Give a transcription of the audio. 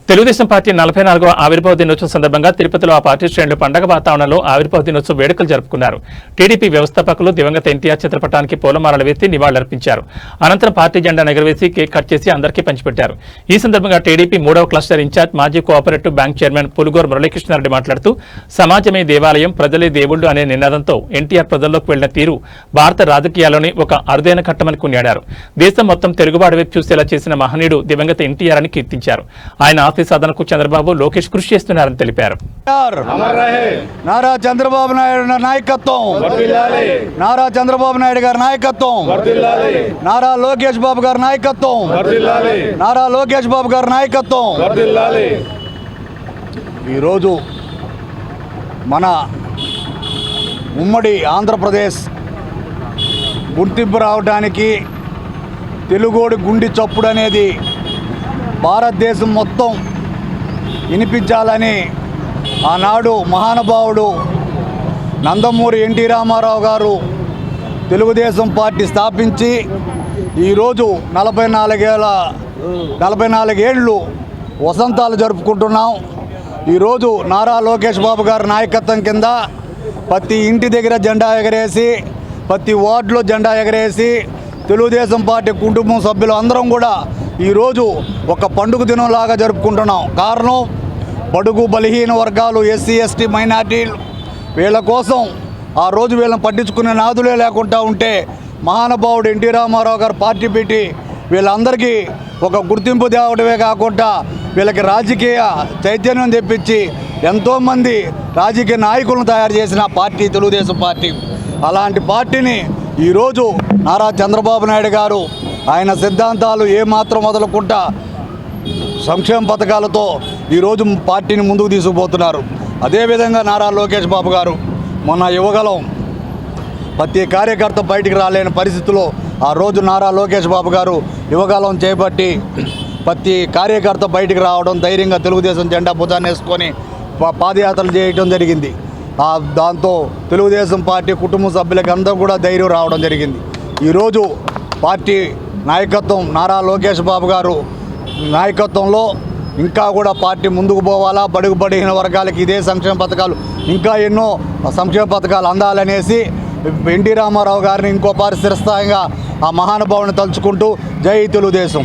Telugu Desam party 44వ ఆవిర్భావ దినోత్సవం సందర్భంగా తిరుపతిలో ఆ పార్టీ శ్రేణులు పండగ వాతావరణంలో ఆవిర్భావ దినోత్సవ వేడుకలు జరుపుకున్నారు. టీడీపీ వ్యవస్థాపకులు దివంగత ఎన్టీఆర్ చిత్రపటానికి పూలమాలలు వేసి నివాళులర్పించారు. అనంతరం పార్టీ జెండా ఎగురవేసి కేక్ కట్ చేసి అందరికీ పంచిపెట్టారు. ఈ సందర్భంగా టీడీపీ 3వ క్లస్టర్ ఇన్ఛార్జ్ మాజీ cooperative bank chairman Pulugoru Murali Krishna Reddy మాట్లాడుతూ సమాజమే దేవాలయం, ప్రజలే దేవుళ్లు అనే నినాదంతో ఎన్టీఆర్ ప్రజల్లోకి వెళ్లిన తీరు భారత రాజకీయాల్లోని ఒక అరుదైన ఘట్టమని కొనియాడారు. దేశం మొత్తం తెలుగువాడి వైపు చూసేలా చేసిన మహనీయుడు దివంగత ఎన్టీఆర్ అని కీర్తించారు. ఆయన సాధనకు చంద్రబాబు, లోకేష్ కృషి చేస్తున్నారని తెలిపారు. నారా చంద్రబాబు నాయుడు నాయకత్వం, నారా చంద్రబాబు నాయుడు గారి నాయకత్వం, నారా లోకేష్ బాబు గారి నాయకత్వం, నారా లోకేష్ బాబు గారి నాయకత్వం. ఈరోజు మన ఉమ్మడి ఆంధ్రప్రదేశ్ గుర్తింపు రావడానికి తెలుగోడి గుండి చప్పుడు అనేది భారతదేశం మొత్తం వినిపించాలని ఆనాడు మహానుభావుడు నందమూరి ఎన్టీ రామారావు గారు తెలుగుదేశం పార్టీ స్థాపించి ఈరోజు 44 ఏళ్ళు వసంతాలు జరుపుకుంటున్నాం. ఈరోజు నారా లోకేష్ బాబు గారి నాయకత్వం కింద ప్రతి ఇంటి దగ్గర జెండా ఎగరేసి, ప్రతి వార్డులో జెండా ఎగరేసి తెలుగుదేశం పార్టీ కుటుంబం సభ్యులు అందరం కూడా ఈరోజు ఒక పండుగ దినంలాగా జరుపుకుంటున్నాం. కారణం బడుగు బలహీన వర్గాలు, ఎస్సీ ఎస్టీ మైనార్టీలు, వీళ్ళ కోసం ఆ రోజు వీళ్ళని పట్టించుకునే నాదులే లేకుండా ఉంటే మహానుభావుడు ఎన్టీ రామారావు గారు పార్టీ పెట్టి వీళ్ళందరికీ ఒక గుర్తింపు తేవడమే కాకుండా వీళ్ళకి రాజకీయ చైతన్యం తెప్పించి ఎంతోమంది రాజకీయ నాయకులను తయారు చేసిన పార్టీ తెలుగుదేశం పార్టీ. అలాంటి పార్టీని ఈరోజు నారా చంద్రబాబు నాయుడు గారు ఆయన సిద్ధాంతాలు ఏమాత్రం వదలకుండా సంక్షేమ పథకాలతో ఈరోజు పార్టీని ముందుకు తీసుకుపోతున్నారు. అదేవిధంగా నారా లోకేష్ బాబు గారు మొన్న యువగలం ప్రతి కార్యకర్త బయటికి రాలేని పరిస్థితుల్లో ఆ రోజు నారా లోకేష్ బాబు గారు యువగలం చేపట్టి ప్రతి కార్యకర్త బయటికి రావడం, ధైర్యంగా తెలుగుదేశం జెండా భుజాన్ని వేసుకొని పాదయాత్రలు చేయడం జరిగింది. దాంతో తెలుగుదేశం పార్టీ కుటుంబ సభ్యులకి అందరూ కూడా ధైర్యం రావడం జరిగింది. ఈరోజు పార్టీ నాయకత్వం నారా లోకేష్ బాబు గారు నాయకత్వంలో ఇంకా కూడా పార్టీ ముందుకు పోవాలా, బడుగు బడిన వర్గాలకి ఇదే సంక్షేమ పథకాలు, ఇంకా ఎన్నో సంక్షేమ పథకాలు అందాలనేసి ఎన్టీ రామారావు గారిని ఇంకో పారి స్థిరస్థాయిగా ఆ మహానుభావుని తలుచుకుంటూ జై తెలుగుదేశం.